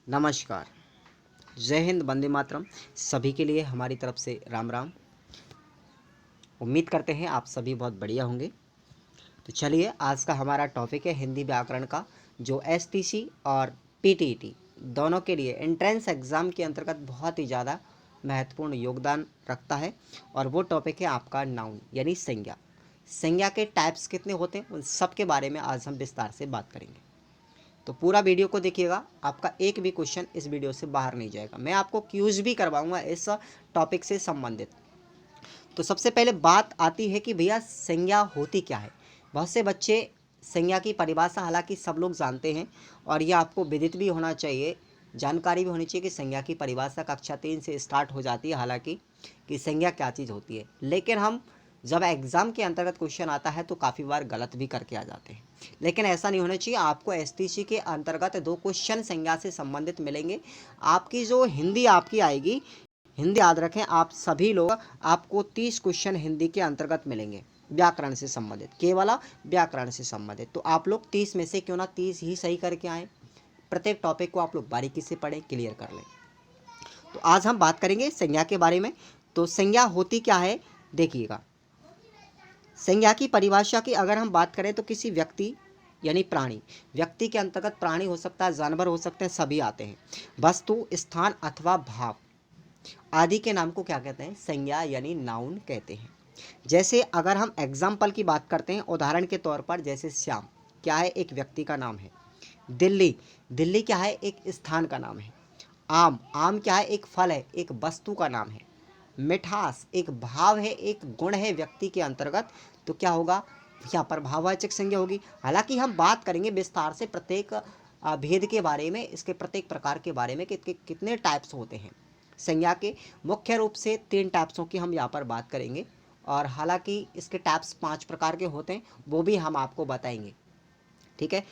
नमस्कार। जय हिंद, वंदे मातरम। सभी के लिए हमारी तरफ से राम राम। उम्मीद करते हैं आप सभी बहुत बढ़िया होंगे। तो चलिए, आज का हमारा टॉपिक है हिंदी व्याकरण का, जो एसटीसी और पीटीईटी दोनों के लिए एंट्रेंस एग्ज़ाम के अंतर्गत बहुत ही ज़्यादा महत्वपूर्ण योगदान रखता है। और वो टॉपिक है आपका नाउन यानी संज्ञा। संज्ञा के टाइप्स कितने होते हैं उन सब के बारे में आज हम विस्तार से बात करेंगे। तो पूरा वीडियो को देखिएगा, आपका एक भी क्वेश्चन इस वीडियो से बाहर नहीं जाएगा। मैं आपको क्यूज भी करवाऊंगा इस टॉपिक से संबंधित। तो सबसे पहले बात आती है कि भैया संज्ञा होती क्या है। बहुत से बच्चे संज्ञा की परिभाषा हालांकि सब लोग जानते हैं, और यह आपको विदित भी होना चाहिए, जानकारी भी होनी चाहिए कि संज्ञा की परिभाषा कक्षा 3 से स्टार्ट हो जाती है हालांकि कि संज्ञा क्या चीज़ होती है। लेकिन हम जब एग्ज़ाम के अंतर्गत क्वेश्चन आता है तो काफ़ी बार गलत भी करके आ जाते हैं। लेकिन ऐसा नहीं होना चाहिए। आपको एसटीसी के अंतर्गत 2 क्वेश्चन संज्ञा से संबंधित मिलेंगे। आपकी जो हिंदी आपकी आएगी, हिंदी याद रखें आप सभी लोग, आपको 30 क्वेश्चन हिंदी के अंतर्गत मिलेंगे व्याकरण से संबंधित, केवल व्याकरण से संबंधित। तो आप लोग 30 में से क्यों ना 30 ही सही करके आएँ। प्रत्येक टॉपिक को आप लोग बारीकी से पढ़ें, क्लियर कर लें। तो आज हम बात करेंगे संज्ञा के बारे में। तो संज्ञा होती क्या है देखिएगा। संज्ञा की परिभाषा की अगर हम बात करें तो किसी व्यक्ति यानी प्राणी, व्यक्ति के अंतर्गत प्राणी हो सकता है, जानवर हो सकते हैं, सभी आते हैं। वस्तु, स्थान अथवा भाव आदि के नाम को क्या कहते हैं, संज्ञा यानी नाउन कहते हैं। जैसे अगर हम एग्जाम्पल की बात करते हैं, उदाहरण के तौर पर जैसे श्याम क्या है, एक व्यक्ति का नाम है। दिल्ली, दिल्ली क्या है, एक स्थान का नाम है। आम, आम क्या है, एक फल है, एक वस्तु का नाम है। मिठास एक भाव है, एक गुण है व्यक्ति के अंतर्गत, तो क्या होगा, यहाँ पर भाववाचक संज्ञा होगी। हालांकि हम बात करेंगे विस्तार से प्रत्येक भेद के बारे में, इसके प्रत्येक प्रकार के बारे में कि कितने टाइप्स होते हैं। संज्ञा के मुख्य रूप से 3 टाइप्सों की हम यहाँ पर बात करेंगे, और हालांकि इसके टाइप्स 5 प्रकार के होते हैं, वो भी हम आपको बताएंगे। ठीक है।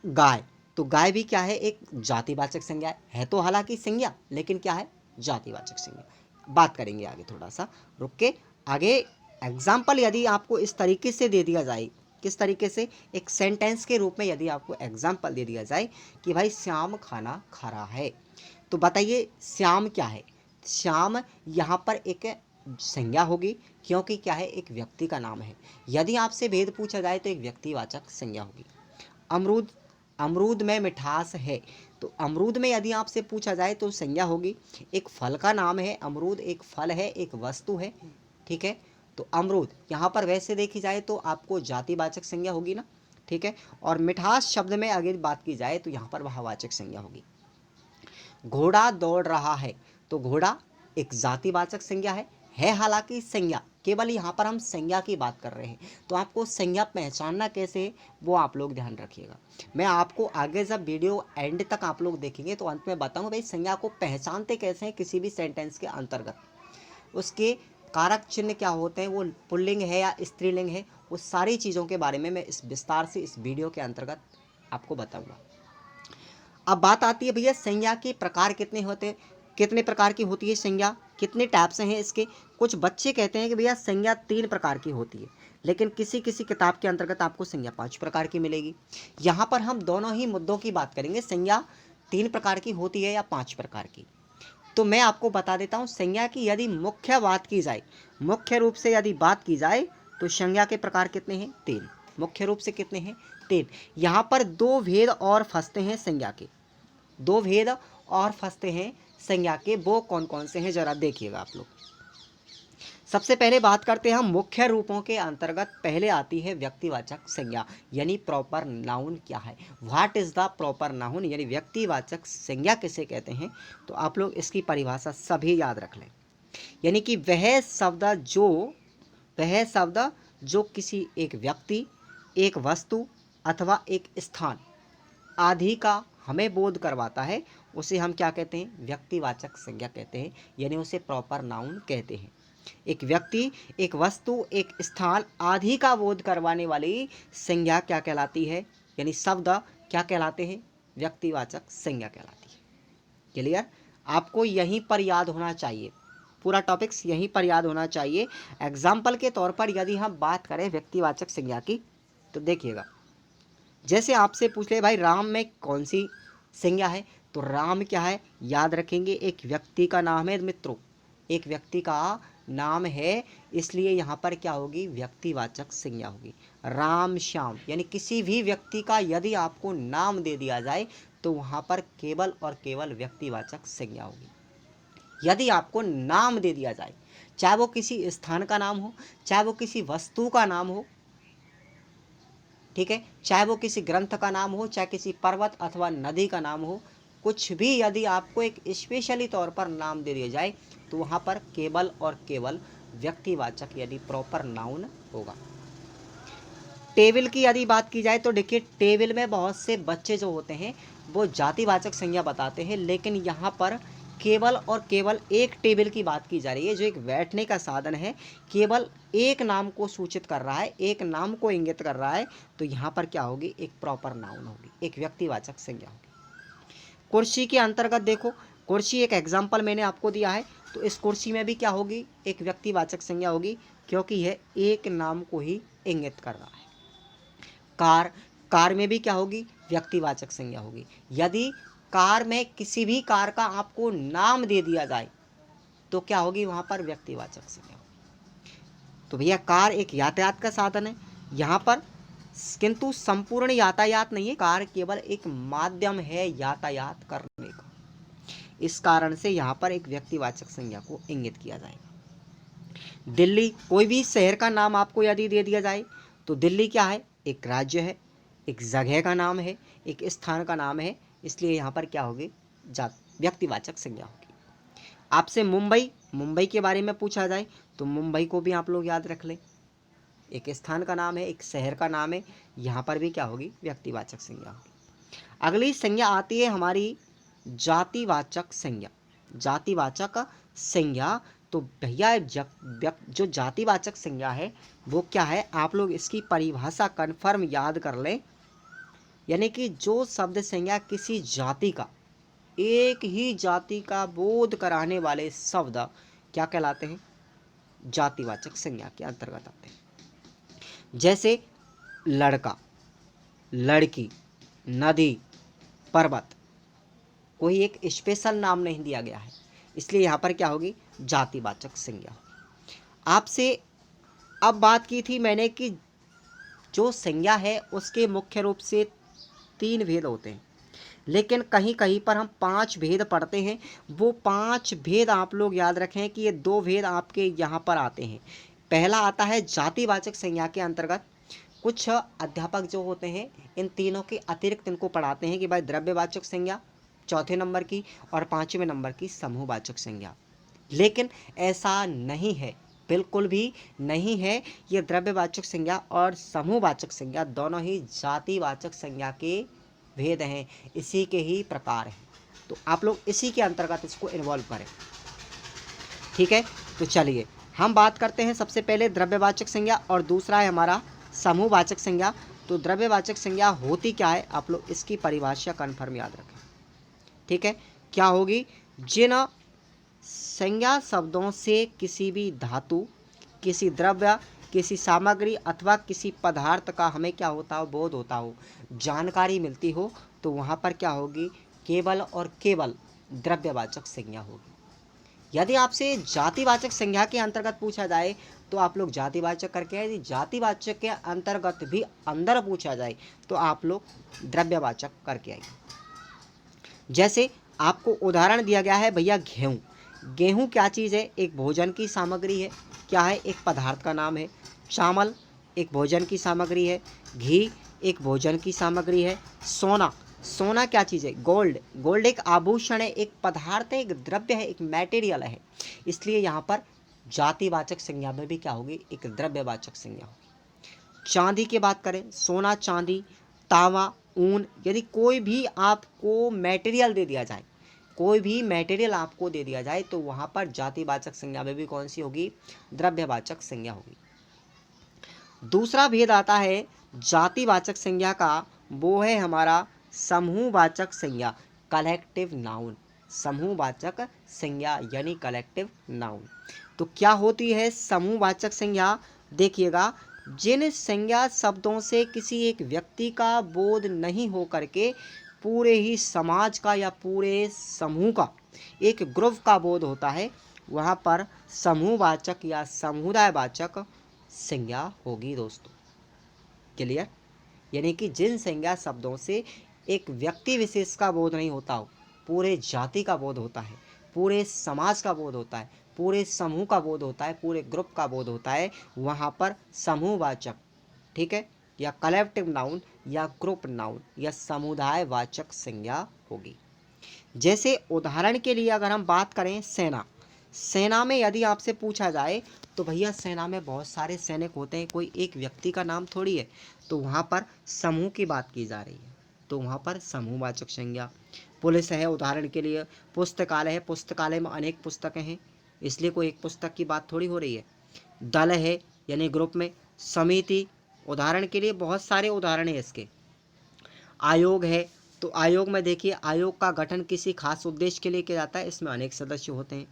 गाय, तो गाय भी क्या है, एक जातिवाचक संज्ञा है तो हालांकि संज्ञा, लेकिन क्या है, जातिवाचक संज्ञा। बात करेंगे आगे, थोड़ा सा रुक के आगे। एग्जाम्पल यदि आपको इस तरीके से दे दिया जाए, किस तरीके से, एक सेंटेंस के रूप में यदि आपको एग्जाम्पल दे दिया जाए कि भाई श्याम खाना खा रहा है, तो बताइए श्याम क्या है। श्याम यहाँ पर एक संज्ञा होगी, क्योंकि क्या है, एक व्यक्ति का नाम है। यदि आपसे भेद पूछा जाए तो एक व्यक्तिवाचक संज्ञा होगी। अमरूद, अमरूद में मिठास है, तो अमरूद में यदि आपसे पूछा जाए तो संज्ञा होगी। एक फल का नाम है, अमरूद एक फल है, एक वस्तु है। ठीक है। तो अमरूद यहाँ पर वैसे देखी जाए तो आपको जातिवाचक संज्ञा होगी ना। ठीक है। और मिठास शब्द में अगर बात की जाए तो यहाँ पर भाववाचक संज्ञा होगी। घोड़ा दौड़ रहा है, तो घोड़ा एक जातिवाचक संज्ञा है हालांकि संज्ञा, केवल यहाँ पर हम संज्ञा की बात कर रहे हैं। तो आपको संज्ञा पहचानना कैसे है वो आप लोग ध्यान रखिएगा। मैं आपको आगे जब वीडियो एंड तक आप लोग देखेंगे तो अंत में बताऊंगा भाई संज्ञा को पहचानते कैसे हैं किसी भी सेंटेंस के अंतर्गत, उसके कारक चिन्ह क्या होते हैं, वो पुल्लिंग है या स्त्रीलिंग है, वो सारी चीज़ों के बारे में मैं इस विस्तार से इस वीडियो के अंतर्गत आपको बताऊँगा। अब बात आती है भैया संज्ञा के प्रकार कितने होते हैं, कितने प्रकार की होती है संज्ञा, कितने टाइप्स हैं इसके। कुछ बच्चे कहते हैं कि भैया संज्ञा 3 प्रकार की होती है, लेकिन किसी किसी किताब के अंतर्गत आपको संज्ञा 5 प्रकार की मिलेगी। यहाँ पर हम दोनों ही मुद्दों की बात करेंगे, संज्ञा 3 प्रकार की होती है या 5 प्रकार की। तो मैं आपको बता देता हूँ संज्ञा की यदि मुख्य बात की जाए, मुख्य रूप से यदि बात की जाए तो संज्ञा के प्रकार कितने हैं, 3। मुख्य रूप से कितने हैं, 3। यहाँ पर 2 भेद और फंसते हैं संज्ञा के, 2 भेद और फंसते हैं संज्ञा के। वो कौन कौन से हैं जरा देखिएगा आप लोग। सबसे पहले बात करते हैं हम मुख्य रूपों के अंतर्गत, पहले आती है व्यक्तिवाचक संज्ञा यानी प्रॉपर नाउन क्या है, what is the proper noun, यानी व्यक्तिवाचक संज्ञा किसे कहते हैं। तो आप लोग इसकी परिभाषा सभी याद रख लें, यानी कि वह शब्द जो किसी एक व्यक्ति, एक वस्तु अथवा एक स्थान आदि का हमें बोध करवाता है, उसे हम क्या कहते हैं, व्यक्तिवाचक संज्ञा कहते हैं, यानी उसे प्रॉपर नाउन कहते हैं। एक व्यक्ति, एक वस्तु, एक स्थान आदि का बोध करवाने वाली संज्ञा क्या कहलाती है, यानी शब्द क्या कहलाते हैं, व्यक्तिवाचक संज्ञा कहलाती है। क्लियर, आपको यहीं पर याद होना चाहिए, पूरा टॉपिक्स यहीं पर याद होना चाहिए। एग्जाम्पल के तौर पर यदि हम बात करें व्यक्तिवाचक संज्ञा की, तो देखिएगा जैसे आपसे पूछ ले भाई राम में कौन सी संज्ञा है, तो राम क्या है, याद रखेंगे एक व्यक्ति का नाम है मित्रों, एक व्यक्ति का नाम है, इसलिए यहाँ पर क्या होगी, व्यक्तिवाचक संज्ञा होगी। राम श्याम यानी किसी भी व्यक्ति का यदि आपको नाम दे दिया जाए तो वहाँ पर केवल और केवल व्यक्तिवाचक संज्ञा होगी। यदि आपको नाम दे दिया जाए, चाहे वो किसी स्थान का नाम हो, चाहे वो किसी वस्तु का नाम हो, ठीक है, चाहे वो किसी ग्रंथ का नाम हो, चाहे किसी पर्वत अथवा नदी का नाम हो, कुछ भी यदि आपको एक स्पेशली तौर पर नाम दे दिया जाए तो वहाँ पर केवल और केवल व्यक्तिवाचक यानी प्रॉपर नाउन होगा। टेबल की यदि बात की जाए तो देखिए, टेबल में बहुत से बच्चे जो होते हैं वो जातिवाचक संज्ञा बताते हैं, लेकिन यहाँ पर केवल और केवल एक टेबल की बात की जा रही है जो एक बैठने का साधन है, केवल एक नाम को सूचित कर रहा है, एक नाम को इंगित कर रहा है, तो यहाँ पर क्या होगी, एक प्रॉपर नाउन होगी, एक व्यक्तिवाचक संज्ञा होगी। कुर्सी के अंतर्गत देखो, कुर्सी एक एग्जाम्पल मैंने आपको दिया है, तो इस कुर्सी में भी क्या होगी, एक व्यक्तिवाचक संज्ञा होगी, क्योंकि यह एक नाम को ही इंगित कर रहा है। कार, कार में भी क्या होगी, व्यक्तिवाचक संज्ञा होगी। यदि कार में किसी भी कार का आपको नाम दे दिया जाए तो क्या होगी, वहाँ पर व्यक्तिवाचक संज्ञा होगी। तो भैया कार एक यातायात का साधन है यहाँ पर, किंतु संपूर्ण यातायात नहीं है, कार केवल एक माध्यम है यातायात करने का, इस कारण से यहाँ पर एक व्यक्तिवाचक संज्ञा को इंगित किया जाएगा। दिल्ली, कोई भी शहर का नाम आपको यदि दे दिया जाए तो दिल्ली क्या है, एक राज्य है, एक जगह का नाम है, एक स्थान का नाम है, इसलिए यहाँ पर क्या होगी, व्यक्तिवाचक संज्ञा होगी। आपसे मुंबई, मुंबई के बारे में पूछा जाए तो मुंबई को भी आप लोग याद रख लें, एक स्थान का नाम है, एक शहर का नाम है, यहाँ पर भी क्या होगी, व्यक्तिवाचक संज्ञा होगी। अगली संज्ञा आती है हमारी जातिवाचक संज्ञा। जातिवाचक संज्ञा, तो भैया जो जातिवाचक संज्ञा है वो क्या है, आप लोग इसकी परिभाषा कन्फर्म याद कर लें, यानी कि जो शब्द संज्ञा किसी जाति का, एक ही जाति का बोध कराने वाले शब्द क्या कहलाते हैं, जातिवाचक संज्ञा के अंतर्गत आते हैं। जैसे लड़का, लड़की, नदी, पर्वत, कोई एक स्पेशल नाम नहीं दिया गया है, इसलिए यहाँ पर क्या होगी, जातिवाचक संज्ञा। आपसे अब बात की थी मैंने कि जो संज्ञा है उसके मुख्य रूप से 3 भेद होते हैं, लेकिन कहीं कहीं पर हम 5 भेद पढ़ते हैं। वो 5 भेद आप लोग याद रखें कि ये 2 भेद आपके यहाँ पर आते हैं। पहला आता है जातिवाचक संज्ञा के अंतर्गत, कुछ अध्यापक जो होते हैं इन तीनों के अतिरिक्त इनको पढ़ाते हैं कि भाई द्रव्यवाचक संज्ञा चौथे नंबर की और 5वें नंबर की समूहवाचक संज्ञा, लेकिन ऐसा नहीं है, बिल्कुल भी नहीं है। ये द्रव्यवाचक संज्ञा और समूहवाचक संज्ञा दोनों ही जातिवाचक संज्ञा के भेद हैं, इसी के ही प्रकार हैं, तो आप लोग इसी के अंतर्गत इसको इन्वॉल्व करें, ठीक है। तो चलिए हम बात करते हैं सबसे पहले द्रव्यवाचक संज्ञा और दूसरा है हमारा समूहवाचक संज्ञा। तो द्रव्यवाचक संज्ञा होती क्या है, आप लोग इसकी परिभाषा कन्फर्म याद रखें, ठीक है। क्या होगी, जिन संज्ञा शब्दों से किसी भी धातु, किसी द्रव्य, किसी सामग्री अथवा किसी पदार्थ का हमें क्या होता हो, बोध होता हो, जानकारी मिलती हो, तो वहाँ पर क्या होगी, केवल और केवल द्रव्यवाचक संज्ञा होगी। यदि आपसे जातिवाचक संज्ञा के अंतर्गत पूछा जाए तो आप लोग जातिवाचक करके आए, यदि जातिवाचक के अंतर्गत भी अंदर पूछा जाए तो आप लोग द्रव्यवाचक करके आए। जैसे आपको उदाहरण दिया गया है भैया गेहूँ, गेहूँ क्या चीज़ है, एक भोजन की सामग्री है, क्या है, एक पदार्थ का नाम है। चावल एक भोजन की सामग्री है, घी एक भोजन की सामग्री है। सोना, सोना क्या चीज़ है, गोल्ड, गोल्ड एक आभूषण है, एक पदार्थ है, एक द्रव्य है, एक मटेरियल है, इसलिए यहाँ पर जातिवाचक संज्ञा में भी क्या होगी, एक द्रव्यवाचक संज्ञा होगी। चांदी की बात करें, सोना, चांदी, तांबा, ऊन, यदि कोई भी आपको मटेरियल दे दिया जाए, कोई भी मटेरियल आपको दे दिया जाए तो वहाँ पर जातिवाचक संज्ञा में भी कौन सी होगी, द्रव्यवाचक संज्ञा होगी। दूसरा भेद आता है जातिवाचक संज्ञा का, वो है हमारा समूहवाचक संज्ञा, कलेक्टिव नाउन। समूहवाचक संज्ञा यानी कलेक्टिव नाउन। तो क्या होती है समूहवाचक संज्ञा, देखिएगा, जिन संज्ञा शब्दों से किसी एक व्यक्ति का बोध नहीं हो करके पूरे ही समाज का या पूरे समूह का, एक ग्रुप का बोध होता है, वहाँ पर समूहवाचक या समुदायवाचक संज्ञा होगी दोस्तों। क्लियर? यानी कि जिन संज्ञा शब्दों से एक व्यक्ति विशेष का बोध नहीं होता हो, पूरे जाति का बोध होता है, पूरे समाज का बोध होता है, पूरे समूह का बोध होता है, पूरे ग्रुप का बोध होता है, वहाँ पर समूहवाचक, ठीक है, या कलेक्टिव नाउन या ग्रुप नाउन या समुदायवाचक संज्ञा होगी। जैसे उदाहरण के लिए अगर हम बात करें सेना, सेना में यदि आपसे पूछा जाए तो भैया सेना में बहुत सारे सैनिक होते हैं, कोई एक व्यक्ति का नाम थोड़ी है, तो वहाँ पर समूह की बात की जा रही है, तो वहाँ पर समूहवाचक संज्ञा। पुलिस है उदाहरण के लिए, पुस्तकालय है, पुस्तकालय में अनेक पुस्तकें हैं, इसलिए कोई एक पुस्तक की बात थोड़ी हो रही है। दल है यानी ग्रुप में, समिति उदाहरण के लिए, बहुत सारे उदाहरण हैं इसके। आयोग है तो आयोग में देखिए, आयोग का गठन किसी खास उद्देश्य के लिए किया जाता है, इसमें अनेक सदस्य होते हैं।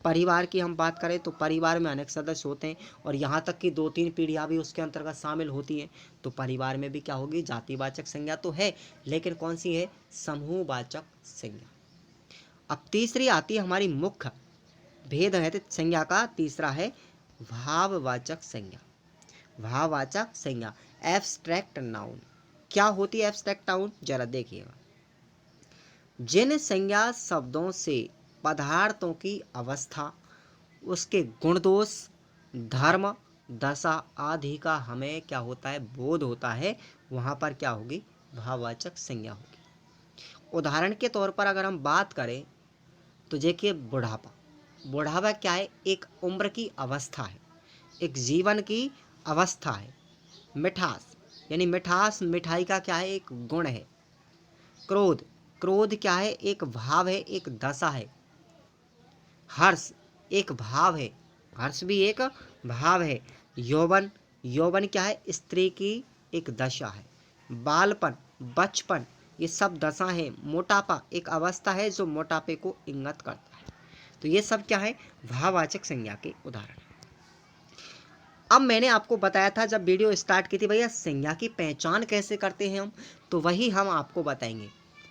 परिवार की हम बात करें तो परिवार में अनेक सदस्य होते हैं, और यहाँ तक कि 2-3 पीढ़ियाँ भी उसके अंतर्गत शामिल होती हैं, तो परिवार में भी क्या होगी, जातिवाचक संज्ञा तो है, लेकिन कौन सी है, समूहवाचक संज्ञा। अब तीसरी आती है हमारी मुख्य भेद है संज्ञा का, तीसरा है भाववाचक संज्ञा। भाववाचक संज्ञा, एब्स्ट्रैक्ट नाउन। क्या होती है एब्स्ट्रैक्ट नाउन, जरा देखिएगा। जिन संज्ञा शब्दों से पदार्थों की अवस्था, उसके गुण दोष, धर्म, दशा आदि का हमें क्या होता है, बोध होता है, वहाँ पर क्या होगी, भाववाचक संज्ञा होगी। उदाहरण के तौर पर अगर हम बात करें तो देखिए बुढ़ापा, बुढ़ापा क्या है, एक उम्र की अवस्था है, एक जीवन की अवस्था है। मिठास यानी मिठास, मिठाई का क्या है, एक गुण है। क्रोध, क्रोध क्या है, एक भाव है, एक दशा है। हर्ष एक भाव है, हर्ष भी एक भाव है। यौवन, यौवन क्या है, स्त्री की एक दशा है। बालपन, बचपन, ये सब दशा है। मोटापा एक अवस्था है जो मोटापे को इंगित करता है। तो ये सब क्या है, भाववाचक संज्ञा के उदाहरण। अब मैंने आपको बताया था जब वीडियो स्टार्ट की थी, भैया संज्ञा की पहचान कैसे करते हैं हम, तो वही हम आपको बताएंगे।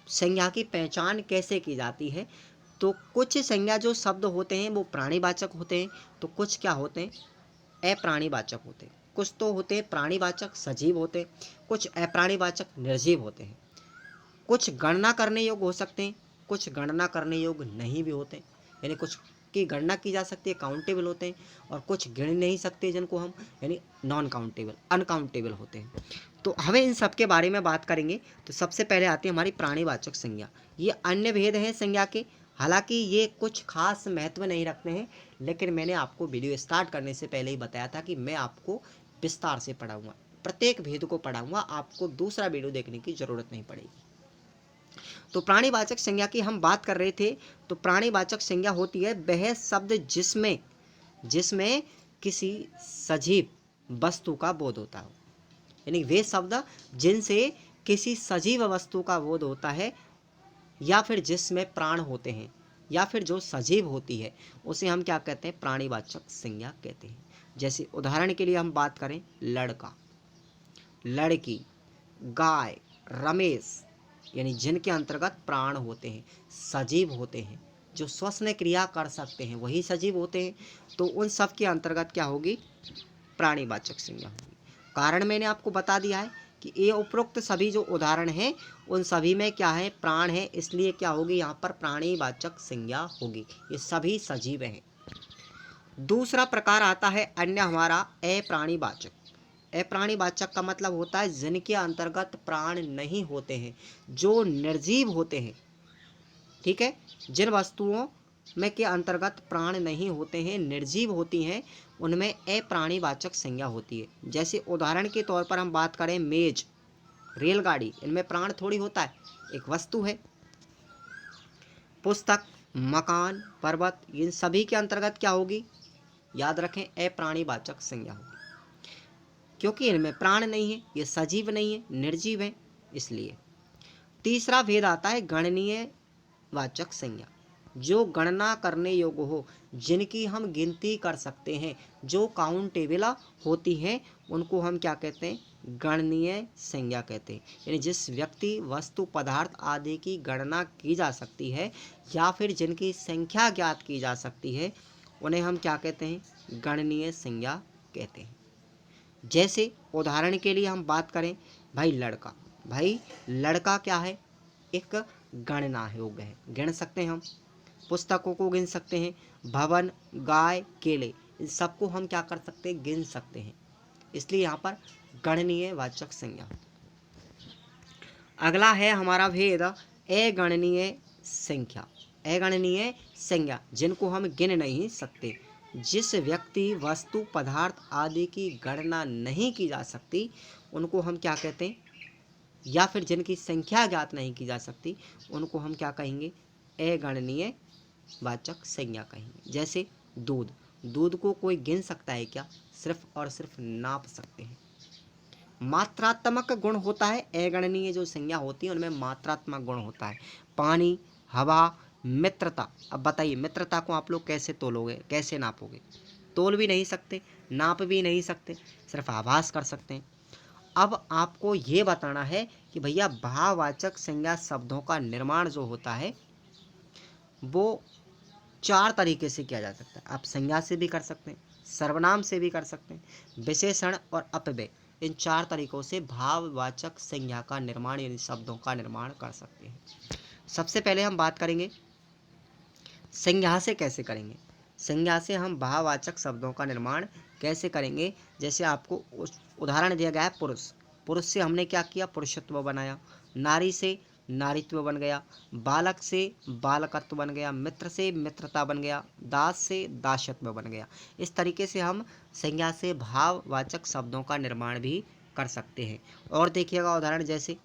संज्ञा की पहचान कैसे की जाती है, तो कुछ संज्ञा जो शब्द होते हैं वो प्राणीवाचक होते हैं, तो कुछ क्या होते हैं, अप्राणीवाचक होते हैं। कुछ तो होते हैं प्राणीवाचक, सजीव होते हैं, कुछ अप्राणीवाचक, निर्जीव होते हैं। कुछ गणना करने योग्य हो सकते हैं, कुछ गणना करने योग्य नहीं भी होते, यानी कुछ की गणना की जा सकती है, काउंटेबल होते हैं, और कुछ गिन नहीं सकते जिनको हम यानी नॉन काउंटेबल, अनकाउंटेबल होते हैं। तो हमें इन सब के बारे में बात करेंगे। तो सबसे पहले आती है हमारी प्राणीवाचक संज्ञा। ये अन्य भेद हैं संज्ञा के, हालांकि ये कुछ खास महत्व नहीं रखते हैं, लेकिन मैंने आपको वीडियो स्टार्ट करने से पहले ही बताया था कि मैं आपको विस्तार से पढ़ाऊँगा, प्रत्येक भेद को पढ़ाऊँगा, आपको दूसरा वीडियो देखने की ज़रूरत नहीं पड़ेगी। तो प्राणीवाचक संज्ञा की हम बात कर रहे थे। तो प्राणीवाचक संज्ञा होती है वह शब्द जिसमें किसी सजीव वस्तु का बोध होता हो, यानी वे शब्द जिनसे किसी सजीव वस्तु का बोध होता है, या फिर जिसमें प्राण होते हैं, या फिर जो सजीव होती है, उसे हम क्या कहते हैं, प्राणीवाचक संज्ञा कहते हैं। जैसे उदाहरण के लिए हम बात करें, लड़का, लड़की, गाय, रमेश, यानी जिनके अंतर्गत प्राण होते हैं, सजीव होते हैं, जो श्वसन क्रिया कर सकते हैं, वही सजीव होते हैं। तो उन सब के अंतर्गत क्या होगी, प्राणीवाचक संज्ञा होगी। कारण मैंने आपको बता दिया है कि ये उपरोक्त सभी जो उदाहरण हैं उन सभी में क्या है, प्राण है, इसलिए क्या होगी, यहाँ पर प्राणीवाचक संज्ञा होगी, ये सभी सजीव हैं। दूसरा प्रकार आता है अन्य हमारा अप्राणीवाचक। अप्राणीवाचक का मतलब होता है जिनके अंतर्गत प्राण नहीं होते हैं, जो निर्जीव होते हैं, ठीक है, जिन वस्तुओं में के अंतर्गत प्राण नहीं होते हैं, निर्जीव होती हैं, उनमें अप्राणीवाचक संज्ञा होती है। जैसे उदाहरण के तौर पर हम बात करें, मेज, रेलगाड़ी, इनमें प्राण थोड़ी होता है, एक वस्तु है। पुस्तक, मकान, पर्वत, इन सभी के अंतर्गत क्या होगी, याद रखें, अप्राणीवाचक संज्ञा होगी, क्योंकि इनमें प्राण नहीं है, ये सजीव नहीं है, निर्जीव है, इसलिए। तीसरा भेद आता है गणनीय वाचक संज्ञा, जो गणना करने योग्य हो, जिनकी हम गिनती कर सकते हैं, जो काउंटेबल होती हैं, उनको हम क्या कहते हैं, गणनीय संज्ञा कहते हैं। यानी जिस व्यक्ति, वस्तु, पदार्थ आदि की गणना की जा सकती है या फिर जिनकी संख्या ज्ञात की जा सकती है, उन्हें हम क्या कहते हैं? गणनीय संज्ञा कहते हैं। जैसे उदाहरण के लिए हम बात करें, भाई लड़का, भाई लड़का क्या है? एक गणना योग्य है, गिन सकते हैं हम। पुस्तकों को गिन सकते हैं, भवन, गाय, केले, इन सबको हम क्या कर सकते हैं? गिन सकते हैं। इसलिए यहाँ पर गणनीय वाचक संज्ञा। अगला है हमारा भेद अगणनीय संख्या। अगणनीय संज्ञा जिनको हम गिन नहीं सकते, जिस व्यक्ति, वस्तु, पदार्थ आदि की गणना नहीं की जा सकती, उनको हम क्या कहते हैं? या फिर जिनकी संख्या ज्ञात नहीं की जा सकती, उनको हम क्या कहेंगे? अगणनीय वाचक संज्ञा कहेंगे। जैसे दूध, दूध को कोई गिन सकता है क्या? सिर्फ और सिर्फ नाप सकते हैं। मात्रात्मक गुण होता है, अगणनीय जो संज्ञा होती है उनमें मात्रात्मक गुण होता है। पानी, हवा, मित्रता। अब बताइए मित्रता को आप लोग कैसे तोलोगे, कैसे नापोगे? तोल भी नहीं सकते, नाप भी नहीं सकते, सिर्फ आभास कर सकते हैं। अब आपको ये बताना है कि भैया भाववाचक संज्ञा शब्दों का निर्माण जो होता है वो 4 तरीके से किया जा सकता है। आप संज्ञा से भी कर सकते हैं, सर्वनाम से भी कर सकते हैं, विशेषण और अपव्यय, इन 4 तरीकों से भाववाचक संज्ञा का निर्माण यानी शब्दों का निर्माण कर सकते हैं। सबसे पहले हम बात करेंगे संज्ञा से कैसे करेंगे। संज्ञा से हम भाववाचक शब्दों का निर्माण कैसे करेंगे? जैसे आपको उदाहरण दिया गया है पुरुष, पुरुष से हमने क्या किया? पुरुषत्व बनाया। नारी से नारीत्व बन गया, बालक से बालकत्व बन गया, मित्र से मित्रता बन गया, दास से दासत्व बन गया। इस तरीके से हम संज्ञा से भाववाचक शब्दों का निर्माण भी कर सकते हैं। और देखिएगा उदाहरण, जैसे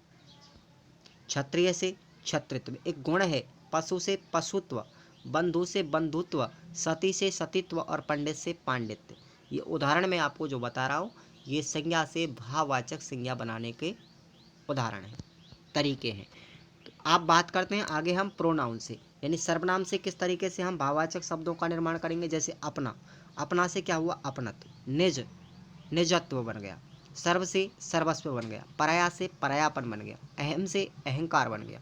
क्षत्रिय से क्षत्रित्व एक गुण है, पशु से पशुत्व, बंधु से बंधुत्व, सती से सतीत्व और पंडित से पांडित्य। ये उदाहरण मैं आपको जो बता रहा हूँ ये संज्ञा से भाववाचक संज्ञा बनाने के उदाहरण हैं, तरीके हैं। तो आप बात करते हैं आगे हम प्रोनाउन से, यानी सर्वनाम से किस तरीके से हम भाववाचक शब्दों का निर्माण करेंगे। जैसे अपना, अपना से क्या हुआ? अपनत्व। निज, निजत्व बन गया। सर्व से सर्वस्व बन गया। पराया से परायापन बन गया। अहम से अहंकार बन गया।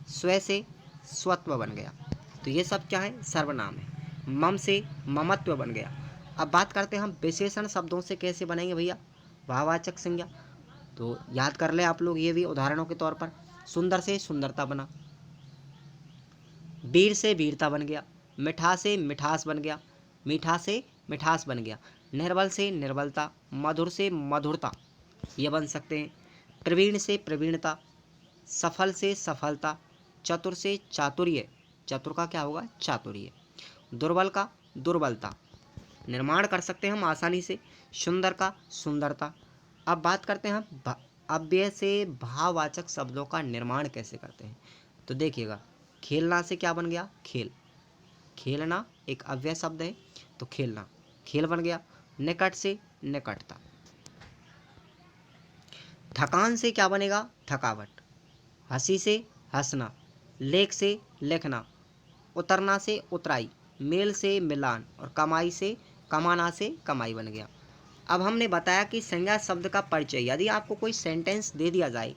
स्व से स्वत्व बन गया। तो ये सब क्या है? सर्वनाम है। मम से ममत्व बन गया। अब बात करते हैं हम विशेषण शब्दों से कैसे बनेंगे भैया भाववाचक संज्ञा। तो याद कर ले आप लोग ये भी उदाहरणों के तौर पर। सुंदर से सुंदरता बना, वीर से वीरता बन गया, मिठा से मिठास बन गया, मीठा से मिठास बन गया, निर्बल से निर्बलता, मधुर से मधुरता, ये बन सकते हैं। प्रवीण से प्रवीणता, सफल से सफलता, चतुर से चातुर्य, चतुर का क्या होगा? चातुर्य। दुर्बल का दुर्बलता, निर्माण कर सकते हैं हम आसानी से। सुंदर का सुंदरता। अब बात करते हैं हम अव्यय से भाववाचक शब्दों का निर्माण कैसे करते हैं। तो देखिएगा, खेलना से क्या बन गया? खेल, खेलना एक अव्यय शब्द है तो खेलना खेल बन गया। निकट से निकटता। थकान से क्या बनेगा? थकावट। हंसी से हंसना, लेख से लेखना, उतरना से उतराई, मेल से मिलान और कमाई से कमाना से कमाई बन गया। अब हमने बताया कि संज्ञा शब्द का परिचय, यदि आपको कोई सेंटेंस दे दिया जाए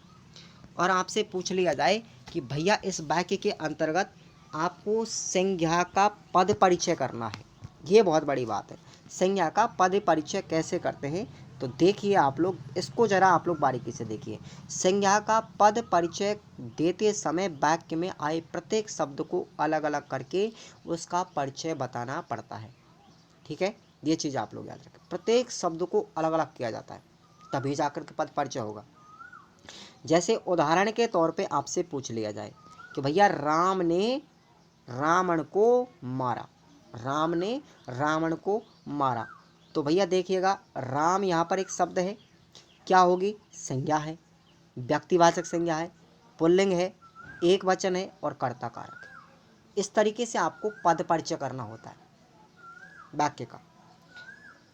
और आपसे पूछ लिया जाए कि भैया इस वाक्य के अंतर्गत आपको संज्ञा का पद परिचय करना है, ये बहुत बड़ी बात है। संज्ञा का पद परिचय कैसे करते हैं? तो देखिए आप लोग इसको ज़रा आप लोग बारीकी से देखिए। संज्ञा का पद परिचय देते समय वाक्य में आए प्रत्येक शब्द को अलग अलग करके उसका परिचय बताना पड़ता है। ठीक है, ये चीज़ आप लोग याद रखें। प्रत्येक शब्द को अलग अलग किया जाता है, तभी जाकर के पद परिचय होगा। जैसे उदाहरण के तौर पे आपसे पूछ लिया जाए कि भैया राम ने रावण को मारा, राम ने रावण को मारा, तो भैया देखिएगा राम यहाँ पर एक शब्द है, क्या होगी? संज्ञा है, व्यक्तिवाचक संज्ञा है, पुल्लिंग है, एक वचन है और कर्ता कारक है। इस तरीके से आपको पद परिचय करना होता है वाक्य का।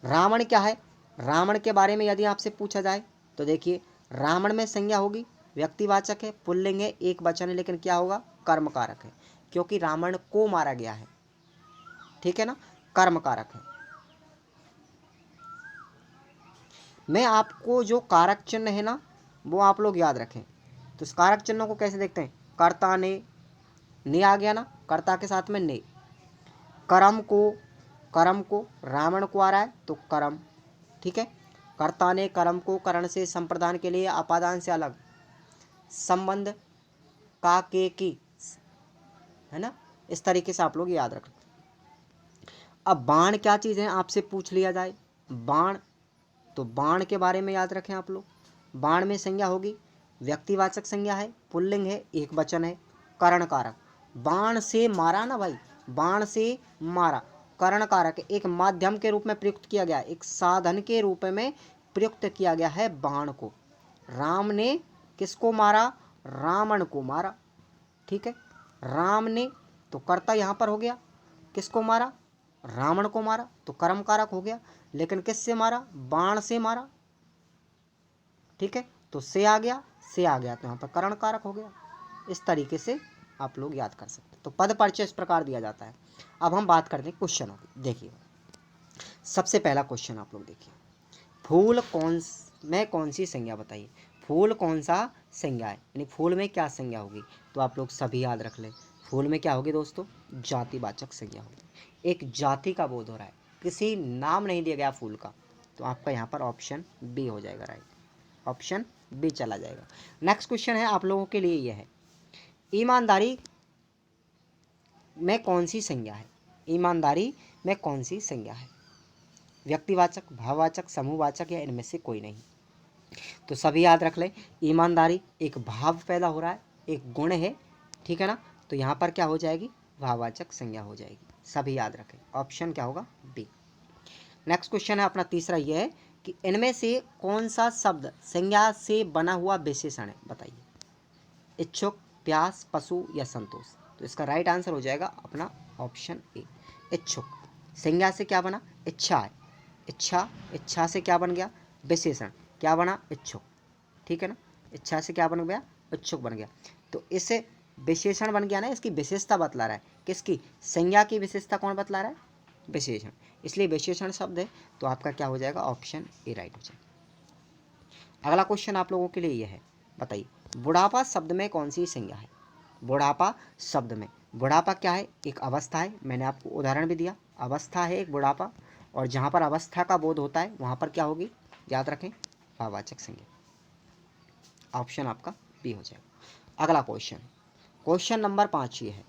रावण क्या है? रावण के बारे में यदि आपसे पूछा जाए तो देखिए रावण में संज्ञा होगी, व्यक्तिवाचक है, पुल्लिंग है, एक वचन है, लेकिन क्या होगा? कर्म कारक है, क्योंकि रावण को मारा गया है। ठीक है ना, कर्म कारक है। मैं आपको जो कारक चिन्ह है ना वो आप लोग याद रखें। तो इस कारक चिन्ह को कैसे देखते हैं, कर्ता ने आ गया ना, कर्ता के साथ में ने, कर्म को रावण को आ रहा है तो कर्म, ठीक है। कर्ता ने कर्म को करण से संप्रदान के लिए अपादान से अलग, संबंध का के की, है ना। इस तरीके से आप लोग याद रखें। अब बाण क्या चीज़ है आपसे पूछ लिया जाए, बाण, तो बाण के बारे में याद रखें आप लोग। बाण में संज्ञा होगी, व्यक्तिवाचक संज्ञा है, पुल्लिंग है, एक वचन है, करण कारक। बाण से मारा ना भाई, बाण से मारा, करण कारक, एक माध्यम के रूप में प्रयुक्त किया गया, एक साधन के रूप में प्रयुक्त किया गया है बाण को। राम ने किसको मारा, रावण को मारा, ठीक है। राम ने, तो कर्ता यहाँ पर हो गया, किसको मारा, रावण को मारा, तो कर्म कारक हो गया। लेकिन किससे मारा, बाण से मारा, ठीक है। तो से आ गया, से आ गया, तो यहाँ पर करण कारक हो गया। इस तरीके से आप लोग याद कर सकते हैं। तो पद परिचय इस प्रकार दिया जाता है। अब हम बात करते हैं क्वेश्चनों की। देखिए सबसे पहला क्वेश्चन आप लोग देखिए, फूल कौन सी संज्ञा बताइए। फूल कौन सा संज्ञा है, यानी फूल में क्या संज्ञा होगी। तो आप लोग सभी याद रख लें, फूल में क्या होगी दोस्तों, जातिवाचक संज्ञा होगी। एक जाति का बोध हो रहा है, किसी नाम नहीं दिया गया फूल का, तो आपका यहाँ पर ऑप्शन बी हो जाएगा, राइट, ऑप्शन बी चला जाएगा। नेक्स्ट क्वेश्चन है आप लोगों के लिए, यह है ईमानदारी में कौन सी संज्ञा है। ईमानदारी में कौन सी संज्ञा है, व्यक्तिवाचक, भाववाचक, समूहवाचक या इनमें से कोई नहीं। तो सभी याद रख लें, ईमानदारी एक भाव पैदा हो रहा है, एक गुण है, ठीक है ना। तो यहाँ पर क्या हो जाएगी, भाववाचक संज्ञा हो जाएगी। सभी याद रखें, ऑप्शन क्या होगा, बी। नेक्स्ट क्वेश्चन है अपना तीसरा, यह है कि इनमें से कौन सा शब्द संज्ञा से बना हुआ विशेषण है, बताइए। इच्छुक, प्यास, पशु या संतोष। तो इसका राइट आंसर हो जाएगा अपना ऑप्शन ए, इच्छुक। संज्ञा से क्या बना, इच्छा है, इच्छा, इच्छा से क्या बन गया, विशेषण, क्या बना, इच्छुक, ठीक है ना। इच्छा से क्या बन गया, इच्छुक बन गया। तो इससे विशेषण बन गया ना, इसकी विशेषता बतला रहा है, किसकी, संज्ञा की विशेषता कौन बतला रहा है, विशेषण, इसलिए विशेषण शब्द है। तो आपका क्या हो जाएगा, ऑप्शन ए राइट हो जाएगा। अगला क्वेश्चन आप लोगों के लिए यह है, बताइए बुढ़ापा शब्द में कौन सी संज्ञा है। बुढ़ापा शब्द में, बुढ़ापा क्या है, एक अवस्था है, मैंने आपको उदाहरण भी दिया, अवस्था है एक बुढ़ापा, और जहाँ पर अवस्था का बोध होता है वहाँ पर क्या होगी, याद रखें, भाववाचक संज्ञा। ऑप्शन आपका बी हो जाएगा। अगला क्वेश्चन, क्वेश्चन नंबर 5 ये है,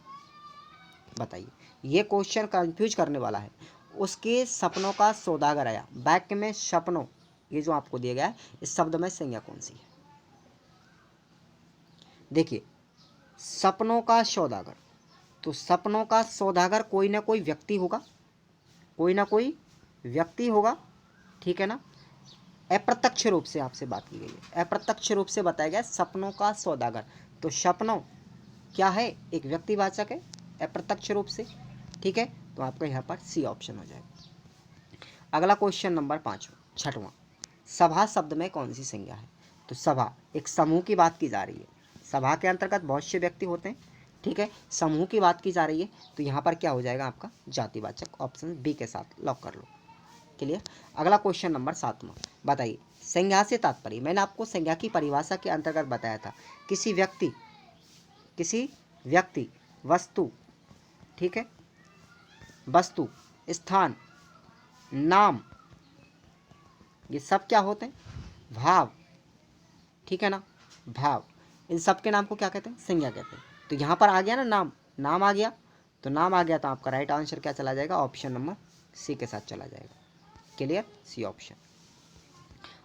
बताइए, ये क्वेश्चन कंफ्यूज करने वाला है। उसके सपनों का सौदागर आया, वाक्य में सपनों, ये जो आपको दिया गया है, इस शब्द में संज्ञा कौन सी है। देखिए सपनों का सौदागर, तो सपनों का सौदागर कोई ना कोई व्यक्ति होगा, कोई ना कोई व्यक्ति होगा, ठीक है ना। अप्रत्यक्ष रूप से आपसे बात की गई है, अप्रत्यक्ष रूप से बताया गया सपनों का सौदागर। तो सपनों क्या है, एक व्यक्तिवाचक है अप्रत्यक्ष रूप से, ठीक है। तो आपका यहाँ पर सी ऑप्शन हो जाएगा। अगला क्वेश्चन नंबर 5, छठवां, सभा शब्द में कौन सी संज्ञा है। तो सभा एक समूह की बात की जा रही है, सभा के अंतर्गत बहुत से व्यक्ति होते हैं, ठीक है, समूह की बात की जा रही है। तो यहाँ पर क्या हो जाएगा आपका जातिवाचक, ऑप्शन बी के साथ लॉक कर लो, क्लियर। अगला क्वेश्चन नंबर 7वां, बताइए संज्ञा से तात्पर्य। मैंने आपको संज्ञा की परिभाषा के अंतर्गत बताया था, किसी व्यक्ति, वस्तु, ठीक है, वस्तु, स्थान, नाम, ये सब क्या होते हैं, भाव, ठीक है ना, भाव, इन सब के नाम को क्या कहते हैं, संज्ञा कहते हैं। तो यहाँ पर आ गया ना नाम, नाम आ गया, तो नाम आ गया, तो आपका राइट आंसर क्या चला जाएगा, ऑप्शन नंबर सी के साथ चला जाएगा, क्लियर, सी ऑप्शन।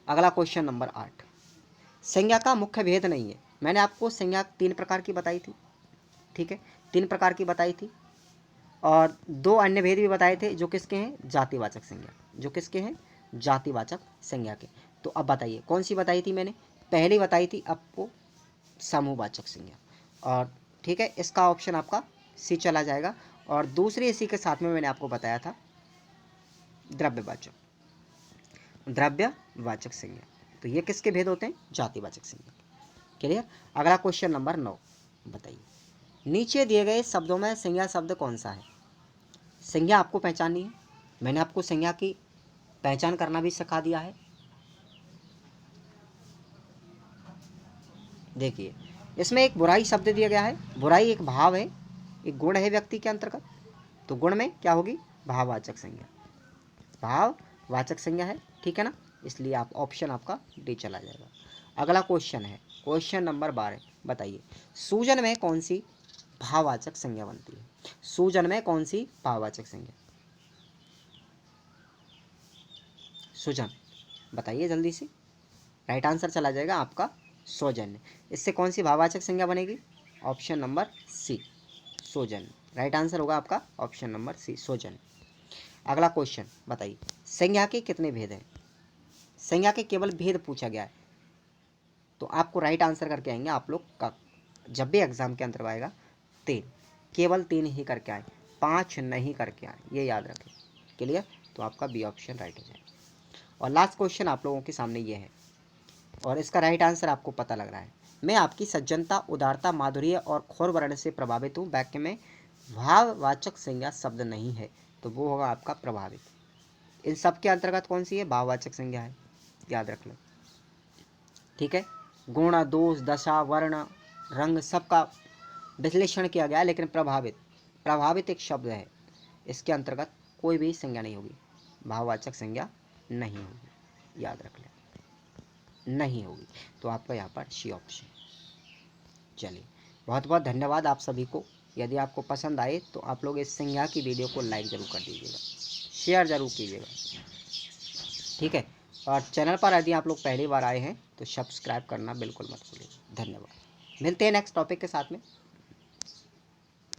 अगला क्वेश्चन नंबर 8, संज्ञा का मुख्य भेद नहीं है। मैंने आपको संज्ञा 3 प्रकार की बताई थी, ठीक है, 3 प्रकार की बताई थी, और 2 अन्य भेद भी बताए थे, जो किसके हैं, जातिवाचक संज्ञा, जो किसके हैं, जातिवाचक संज्ञा के। तो अब बताइए कौन सी बताई थी मैंने, पहली बताई थी आपको समूहवाचक संज्ञा, और ठीक है, इसका ऑप्शन आपका सी चला जाएगा। और दूसरी इसी के साथ में मैंने आपको बताया था द्रव्यवाचक संज्ञा। तो ये किसके भेद होते हैं, जातिवाचक संज्ञा, क्लियर। अगला क्वेश्चन नंबर 9, बताइए नीचे दिए गए शब्दों में संज्ञा शब्द कौन सा है। संज्ञा आपको पहचाननी है, मैंने आपको संज्ञा की पहचान करना भी सिखा दिया है, देखिए इसमें एक बुराई शब्द दिया गया है। बुराई एक भाव है, एक गुण है व्यक्ति के अंतर्गत। तो गुण में क्या होगी? भाववाचक संज्ञा। भाववाचक संज्ञा है, ठीक है ना। इसलिए आप ऑप्शन आपका डी चला जाएगा। अगला क्वेश्चन है क्वेश्चन नंबर 12। बताइए सूजन में कौन सी भाववाचक संज्ञा बनती है? सूजन में कौन सी भाववाचक संज्ञा? सूजन बताइए जल्दी से। राइट आंसर चला जाएगा आपका सौजन्य। इससे कौन सी भाववाचक संज्ञा बनेगी? ऑप्शन नंबर सी, सौजन्य। राइट आंसर होगा आपका ऑप्शन नंबर सी, सौजन्य। अगला क्वेश्चन बताइए संज्ञा के कितने भेद हैं? संज्ञा के केवल भेद पूछा गया है, तो आपको राइट आंसर करके आएंगे आप लोग का जब भी एग्जाम के अंतर्गत आएगा 3, केवल 3 ही करके आए, 5 नहीं करके आए, ये याद रखें। क्लियर? तो आपका बी ऑप्शन राइट हो जाएगा। और लास्ट क्वेश्चन आप लोगों के सामने ये है और इसका राइट आंसर आपको पता लग रहा है। मैं आपकी सज्जनता, उदारता, माधुर्य और खोर वर्ण से प्रभावित हूँ। वाक्य में भाववाचक संज्ञा शब्द नहीं है, तो वो होगा आपका प्रभावित। इन सब के अंतर्गत कौन सी है? भाववाचक संज्ञा है, याद रख लो। ठीक है, गुण, दोष, दशा, वर्ण, रंग सबका विश्लेषण किया गया है, लेकिन प्रभावित एक शब्द है, इसके अंतर्गत कोई भी संज्ञा नहीं होगी, भाववाचक संज्ञा नहीं होगी, याद रख लें, नहीं होगी। तो आपका यहाँ पर सी ऑप्शन। चलिए बहुत बहुत धन्यवाद आप सभी को। यदि आपको पसंद आए तो आप लोग इस संज्ञा की वीडियो को लाइक ज़रूर कर दीजिएगा, शेयर ज़रूर कीजिएगा, ठीक है। और चैनल पर यदि आप लोग पहली बार आए हैं तो सब्सक्राइब करना बिल्कुल मत भूलिए। धन्यवाद। मिलते हैं नेक्स्ट टॉपिक के साथ में।